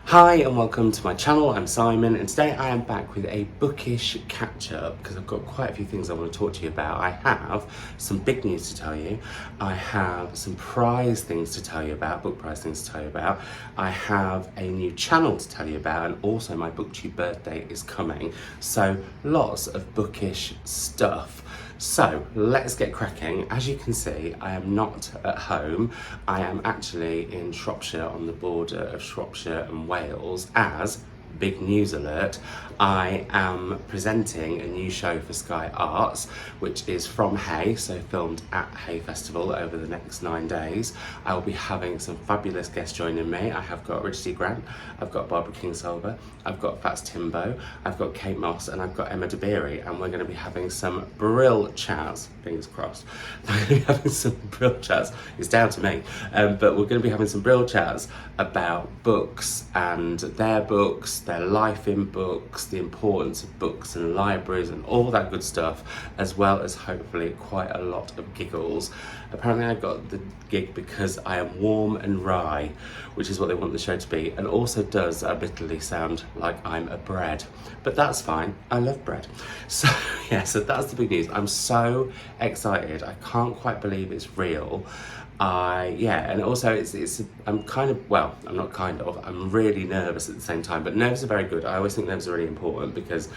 Hi and welcome to my channel. I'm Simon and today I am back with a bookish catch up because I've got quite a few things I want to talk to you about. I have some big news to tell you. I have some prize things to tell you about, book prize things to tell you about. I have a new channel to tell you about, and also my BookTube birthday is coming. So lots of bookish stuff. So let's get cracking. As you can see, I am not at home. I am actually in Shropshire, on the border of Shropshire and Wales, as, big news alert, I am presenting a new show for Sky Arts, which is from Hay, so filmed at Hay Festival over the next 9 days. I will be having some fabulous guests joining me. I have got Richard D. Grant, I've got Barbara Kingsolver, I've got Fats Timbo, I've got Kate Moss, and I've got Emma DeBeery, and we're going to be having some brill chats, fingers crossed. We're going to be having some brill chats, it's down to me, but we're going to be having some brill chats about books and their life in books, the importance of books and libraries and all that good stuff, as well as hopefully quite a lot of giggles. Apparently I got the gig because I am warm and wry, which is what they want the show to be, and also does admittedly sound like I'm a bread, but that's fine, I love bread. So yeah, so that's the big news. I'm so excited, I can't quite believe it's real. And also I'm really nervous at the same time, but nerves are very good. I always think nerves are really important because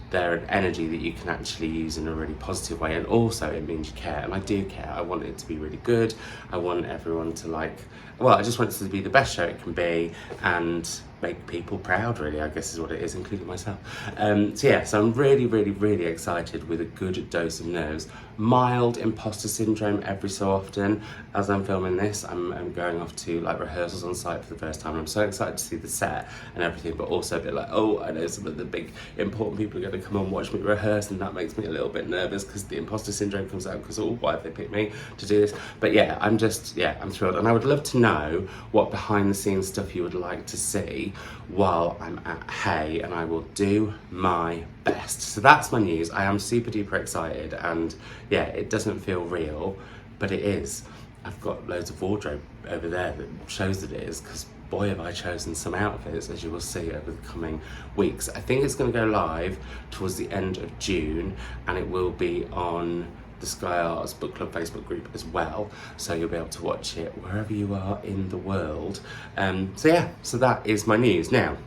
they're an energy that you can actually use in a really positive way, and also it means you care, and I do care. I want it to be really good. I want everyone to I just want it to be the best show it can be and make people proud, really, I guess is what it is, including myself. So I'm really, really, really excited, with a good dose of nerves. Mild imposter syndrome every so often. As I'm filming this, I'm going off to rehearsals on site for the first time. I'm so excited to see the set and everything, but also a bit I know some of the big important people are going to come and watch me rehearse, and that makes me a little bit nervous because the imposter syndrome comes out because, why have they picked me to do this? But yeah, I'm thrilled, and I would love to know what behind the scenes stuff you would like to see while I'm at Hay, and I will do my best. So that's my news. I am super duper excited, and yeah, it doesn't feel real, but it is. I've got loads of wardrobe over there that shows that it is, because boy have I chosen some outfits, as you will see over the coming weeks. I think it's going to go live towards the end of June, and it will be on the Sky Arts Book Club Facebook group as well, so you'll be able to watch it wherever you are in the world. So that is my news. Now,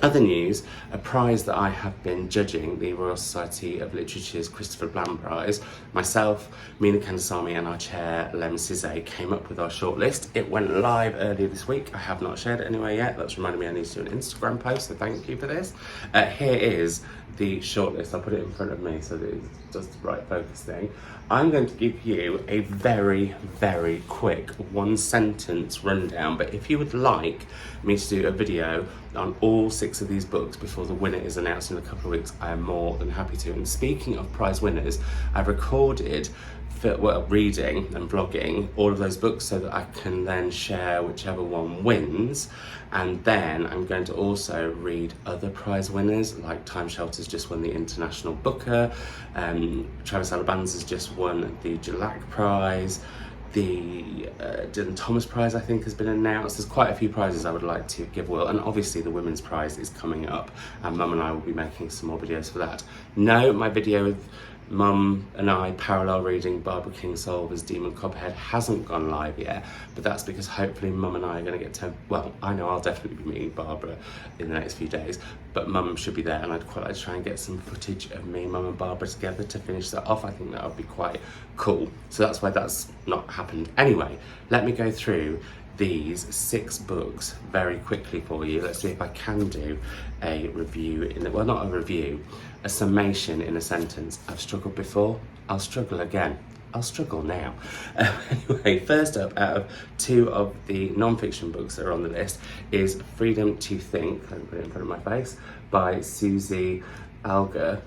other news, a prize that I have been judging, the Royal Society of Literature's Christopher Bland Prize. Myself, Mina Kandasamy, and our chair, Lem Cizé, came up with our shortlist. It went live earlier this week. I have not shared it anywhere yet. That's reminded me I need to do an Instagram post, so thank you for this. Here is the shortlist. I'll put it in front of me so that it does the right focus thing. I'm going to give you a very, very quick 1-sentence rundown, but if you would like me to do a video on all 6 of these books before the winner is announced in a couple of weeks, I am more than happy to. And speaking of prize winners, I've recorded reading and vlogging all of those books so that I can then share whichever one wins. And then I'm going to also read other prize winners, like Time Shelter's just won the International Booker, Travis Alabanza's just won the Jalak Prize, the Dylan Thomas Prize I think has been announced. There's quite a few prizes I would like to give away, and obviously the Women's Prize is coming up, and Mum and I will be making some more videos for that. No, my video with Mum and I parallel reading Barbara Kingsolver's Demon Copperhead hasn't gone live yet, but that's because hopefully Mum and I are going to get to, I know I'll definitely be meeting Barbara in the next few days, but Mum should be there, and I'd quite like to try and get some footage of me, Mum and Barbara together to finish that off. I think that would be quite cool. So that's why that's not happened. Anyway, let me go through these 6 books very quickly for you. Let's see if I can do a review not a review, a summation in a sentence. I've struggled before, I'll struggle again. I'll struggle now. Anyway, first up, out of 2 of the non-fiction books that are on the list, is Freedom to Think, let me put it in front of my face, by Susie Alger.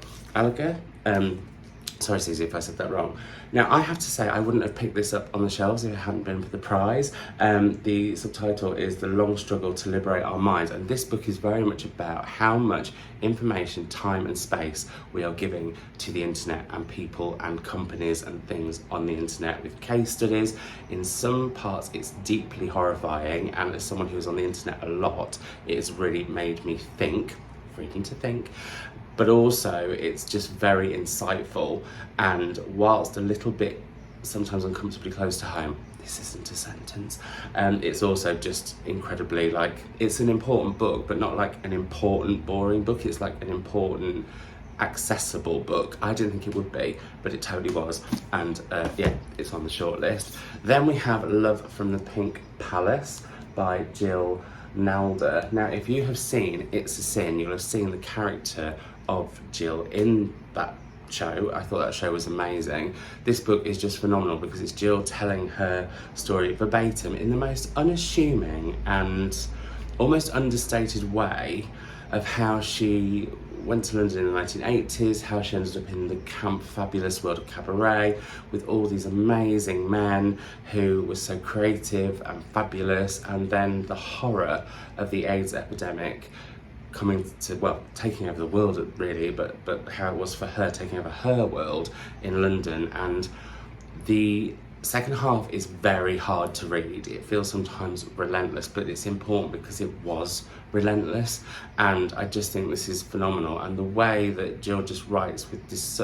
Sorry, Susie, if I said that wrong. Now, I have to say, I wouldn't have picked this up on the shelves if it hadn't been for the prize. The subtitle is The Long Struggle to Liberate Our Minds, and this book is very much about how much information, time and space we are giving to the internet and people and companies and things on the internet, with case studies. In some parts, it's deeply horrifying, and as someone who's on the internet a lot, it has really made me think, freaking to think. But also it's just very insightful, and whilst a little bit sometimes uncomfortably close to home, this isn't a sentence, it's also just incredibly, like, it's an important book, but not like an important boring book. It's like an important accessible book. I didn't think it would be, but it totally was, and yeah, it's on the short list. Then we have Love from the Pink Palace by Jill Nalder. Now, if you have seen It's a Sin, you'll have seen the character of Jill in that show. I thought that show was amazing. This book is just phenomenal because it's Jill telling her story verbatim in the most unassuming and almost understated way of how she went to London in the 1980s, how she ended up in the camp fabulous world of cabaret with all these amazing men who were so creative and fabulous, and then the horror of the AIDS epidemic coming to, well, taking over the world really, but how it was for her taking over her world in London. And the second half is very hard to read. It feels sometimes relentless, but it's important because it was relentless, and I just think this is phenomenal. And the way that Jill just writes with this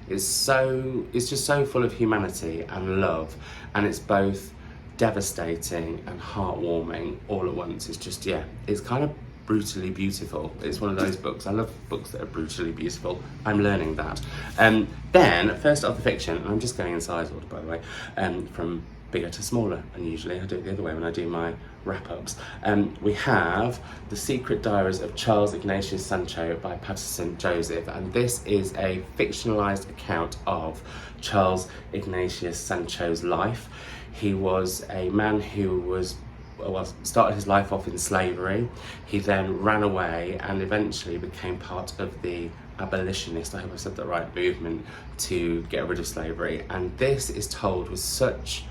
it's just so full of humanity and love, and it's both devastating and heartwarming all at once. It's just, yeah, it's kind of brutally beautiful. It's one of those books. I love books that are brutally beautiful. I'm learning that. Then, first of the fiction, and I'm just going in size order, by the way, from bigger to smaller, and usually I do it the other way when I do my wrap-ups. We have The Secret Diaries of Charles Ignatius Sancho by Patterson Joseph, and this is a fictionalised account of Charles Ignatius Sancho's life. He was a man who started his life off in slavery. He then ran away and eventually became part of the abolitionist, I hope I said that right, movement to get rid of slavery. And this is told with such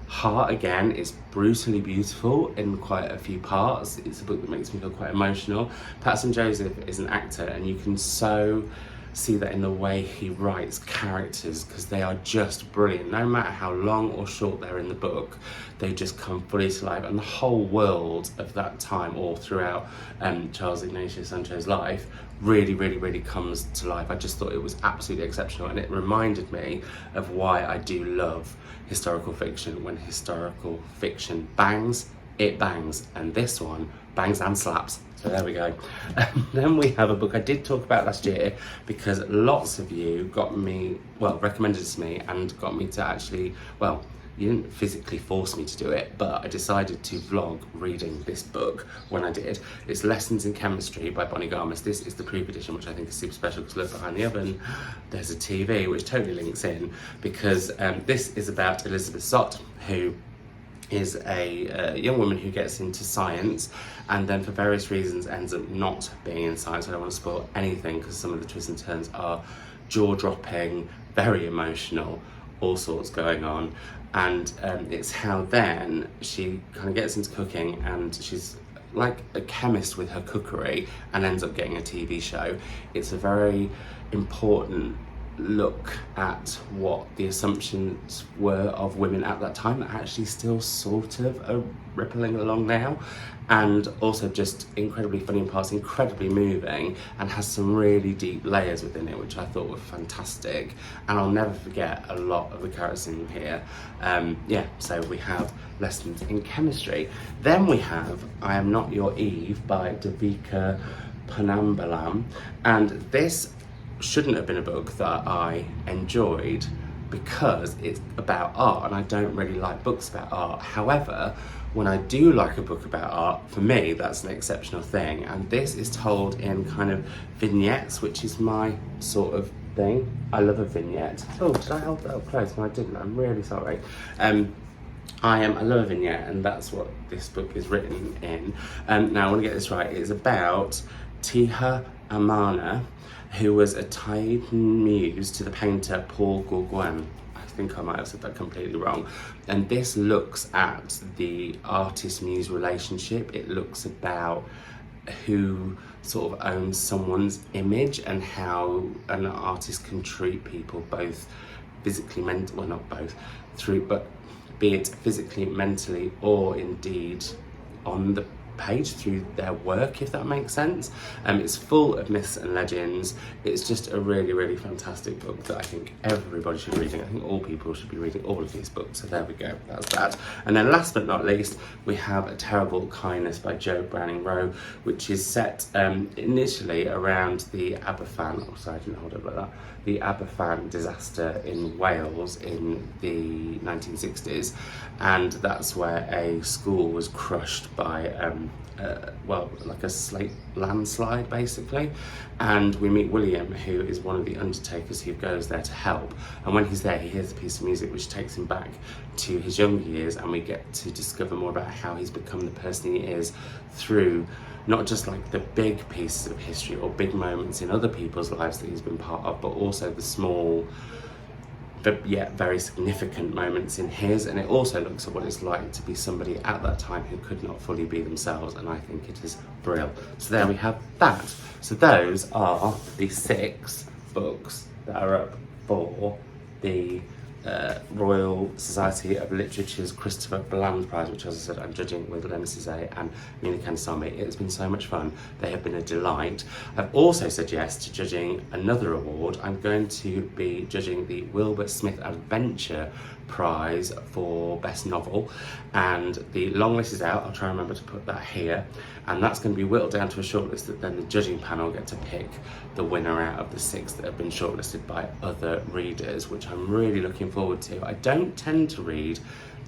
heart. Again, it's brutally beautiful in quite a few parts. It's a book that makes me feel quite emotional. Patterson Joseph is an actor, and you can so see that in the way he writes characters, because they are just brilliant. No matter how long or short they're in the book, they just come fully to life, and the whole world of that time, all throughout Charles Ignatius Sancho's life, really comes to life. I just thought it was absolutely exceptional, and it reminded me of why I do love historical fiction. When historical fiction bangs, it bangs, and this one bangs and slaps. So there we go. Then we have a book I did talk about last year because lots of you recommended it to me and got me to actually, well, you didn't physically force me to do it, but I decided to vlog reading this book when I did. It's Lessons in Chemistry by Bonnie Garmus. This is the proof edition, which I think is super special because look behind the oven, there's a TV, which totally links in, because this is about Elizabeth Zott, who is a young woman who gets into science and then for various reasons ends up not being in science. I don't want to spoil anything because some of the twists and turns are jaw-dropping, very emotional, all sorts going on. And it's how then she kind of gets into cooking, and she's like a chemist with her cookery and ends up getting a TV show. It's a very important look at what the assumptions were of women at that time that actually still sort of are rippling along now, and also just incredibly funny in parts, incredibly moving, and has some really deep layers within it which I thought were fantastic, and I'll never forget a lot of the characters in here. So we have Lessons in Chemistry. Then we have I Am Not Your Eve by Devika Ponnambalam, and this shouldn't have been a book that I enjoyed because it's about art, and I don't really like books about art. However, when I do like a book about art, for me that's an exceptional thing, and this is told in kind of vignettes, which is my sort of thing. I love a vignette. Oh, did I hold that up close? No, I didn't. I'm really sorry. I love a vignette, and that's what this book is written in. Now I want to get this right. It's about Tiha Amana, who was a Titan muse to the painter Paul Gauguin. I think I might have said that completely wrong. And this looks at the artist-muse relationship. It looks about who sort of owns someone's image and how an artist can treat people both physically, well not both, but be it physically, mentally, or indeed on the page through their work, if that makes sense. It's full of myths and legends. It's just a really, really fantastic book that I think everybody should be reading. I think all people should be reading all of these books. So there we go, that's that. And then last but not least, we have A Terrible Kindness by Jo Browning-Rowe, which is set initially around the Aberfan, oh sorry, I didn't hold it like that, the Aberfan disaster in Wales in the 1960s, and that's where a school was crushed by well, like a landslide basically, and we meet William, who is one of the undertakers who goes there to help, and when he's there he hears a piece of music which takes him back to his younger years, and we get to discover more about how he's become the person he is through not just like the big pieces of history or big moments in other people's lives that he's been part of, but also the small but yet very significant moments in his. And it also looks at what it's like to be somebody at that time who could not fully be themselves, and I think it is brilliant. So there we have that. So those are the 6 books that are up for the Royal Society of Literature's Christopher Bland Prize, which, as I said, I'm judging with Lemon Cizé and Mina Kansami. It's been so much fun. They have been a delight. I've also said yes to judging another award. I'm going to be judging the Wilbur Smith Adventure Prize for Best Novel, and the long list is out. I'll try and remember to put that here, and that's going to be whittled down to a shortlist that then the judging panel get to pick the winner out of the 6 that have been shortlisted by other readers, which I'm really looking forward to. I don't tend to read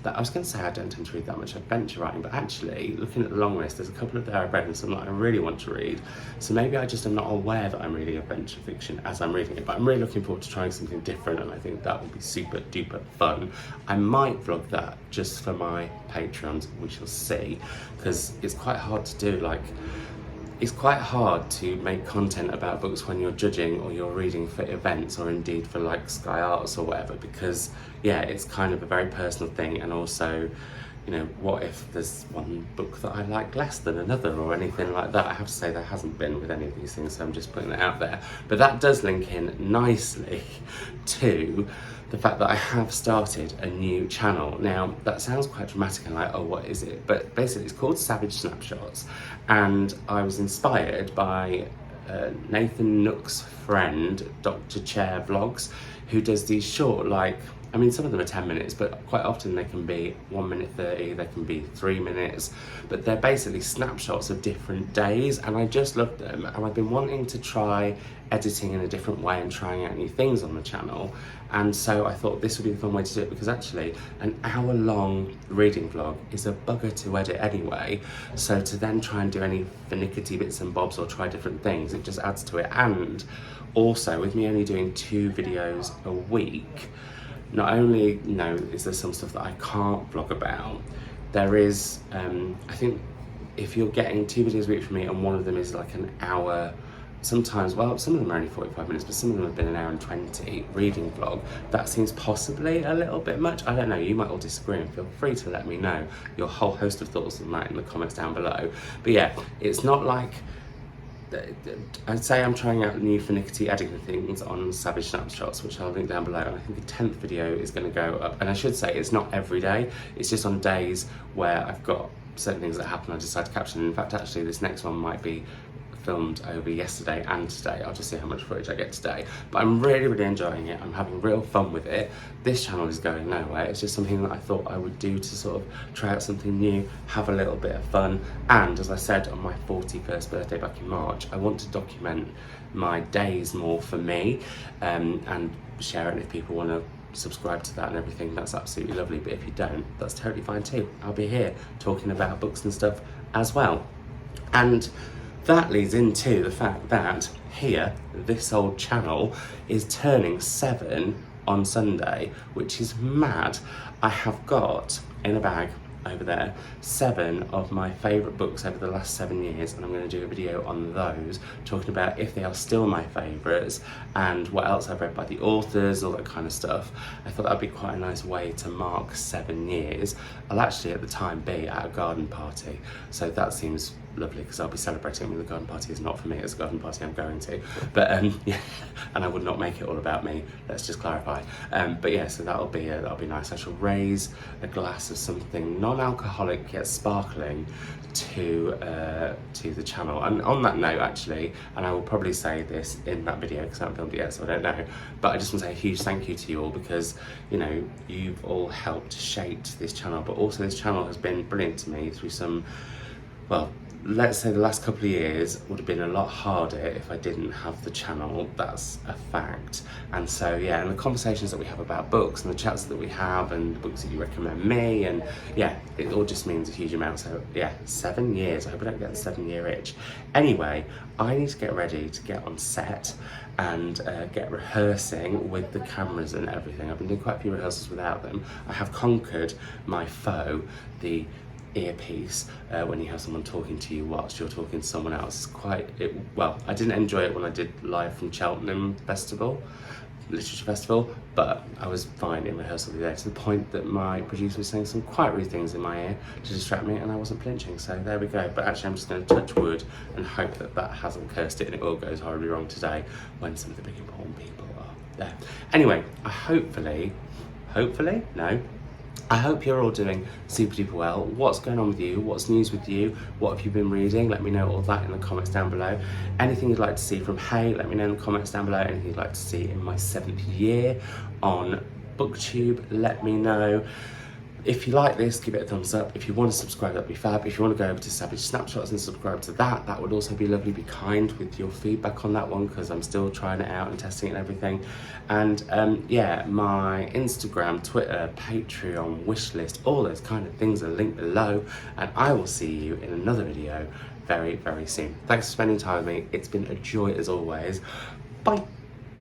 that, I was going to say I don't tend to read that much adventure writing, but actually looking at the long list, there's a couple of there I've read and some that I really want to read, so maybe I just am not aware that I'm reading adventure fiction as I'm reading it. But I'm really looking forward to trying something different, and I think that will be super duper fun. I might vlog that just for my Patreons, we shall see, because it's quite hard to do. Like, it's quite hard to make content about books when you're judging or you're reading for events, or indeed for like Sky Arts or whatever, because yeah, it's kind of a very personal thing. And also, you know, what if there's one book that I like less than another or anything like that? I have to say there hasn't been with any of these things, so I'm just putting it out there. But that does link in nicely to the fact that I have started a new channel. Now, that sounds quite dramatic and like, oh, what is it? But basically it's called Savage Snapshots, and I was inspired by Nathan Nook's friend, Dr. Chair Vlogs, who does these short, like, I mean, some of them are 10 minutes, but quite often they can be 1 minute 30, they can be 3 minutes, but they're basically snapshots of different days, and I just love them. And I've been wanting to try editing in a different way and trying out new things on the channel, and so I thought this would be a fun way to do it, because actually an hour-long reading vlog is a bugger to edit anyway, so to then try and do any finicky bits and bobs or try different things, it just adds to it. And also, with me only doing 2 videos a week, not only, you know, is there some stuff that I can't vlog about, there is, I think if you're getting 2 videos a week from me and one of them is like an hour, sometimes, well, some of them are only 45 minutes, but some of them have been an hour and 20 reading vlog, that seems possibly a little bit much. I don't know, you might all disagree, and feel free to let me know your whole host of thoughts on that in the comments down below. But yeah, it's not like, I'd say I'm trying out new finicky editing things on Savage Snapshots, which I'll link down below, and I think the 10th video is going to go up. And I should say it's not every day, it's just on days where I've got certain things that happen I decide to caption. In fact, actually this next one might be filmed over yesterday and today. I'll just see how much footage I get today. But I'm really, really enjoying it. I'm having real fun with it. This channel is going nowhere. It's just something that I thought I would do to sort of try out something new, have a little bit of fun. And as I said on my 41st birthday back in March, I want to document my days more for me, and share it. And if people want to subscribe to that and everything, that's absolutely lovely. But if you don't, that's totally fine too. I'll be here talking about books and stuff as well. And that leads into the fact that here, this old channel is turning 7 on Sunday, which is mad. I have got in a bag over there 7 of my favourite books over the last 7 years, and I'm going to do a video on those, talking about if they are still my favourites and what else I've read by the authors, all that kind of stuff. I thought that'd be quite a nice way to mark 7 years. I'll actually at the time be at a garden party, so that seems lovely because I'll be celebrating. I mean, the garden party is not for me, it's a garden party I'm going to, but yeah, and I would not make it all about me, let's just clarify. But yeah, so that'll be nice. I shall raise a glass of something non-alcoholic yet sparkling to the channel. And on that note, actually, and I will probably say this in that video because I haven't filmed it yet, so I don't know, but I just want to say a huge thank you to you all, because you know, you've all helped shape this channel, but also this channel has been brilliant to me through some, well, let's say the last couple of years would have been a lot harder if I didn't have the channel, that's a fact. And so yeah, and the conversations that we have about books and the chats that we have and the books that you recommend me, and yeah, it all just means a huge amount. So yeah, 7 years, I hope I don't get the 7-year itch. Anyway, I need to get ready to get on set and get rehearsing with the cameras and everything. I've been doing quite a few rehearsals without them. I have conquered my foe, the earpiece, when you have someone talking to you whilst you're talking to someone else. Well, I didn't enjoy it when I did live from Cheltenham Literature Festival, but I was fine in rehearsal today, to the point that my producer was saying some quite rude things in my ear to distract me, and I wasn't flinching, so there we go. But actually I'm just going to touch wood and hope that that hasn't cursed it and it all goes horribly wrong today when some of the big important people are there. Anyway, I hope you're all doing super duper well. What's going on with you? What's news with you? What have you been reading? Let me know all that in the comments down below. Anything you'd like to see from Hay, let me know in the comments down below. Anything you'd like to see in my 7th year on BookTube, let me know. If you like this, give it a thumbs up. If you want to subscribe, that'd be fab. If you want to go over to Savage Snapshots and subscribe to that, that would also be lovely. Be kind with your feedback on that one, because I'm still trying it out and testing it and everything. And yeah, my Instagram, Twitter, Patreon, wishlist, all those kind of things are linked below. And I will see you in another video very, very soon. Thanks for spending time with me. It's been a joy as always. Bye.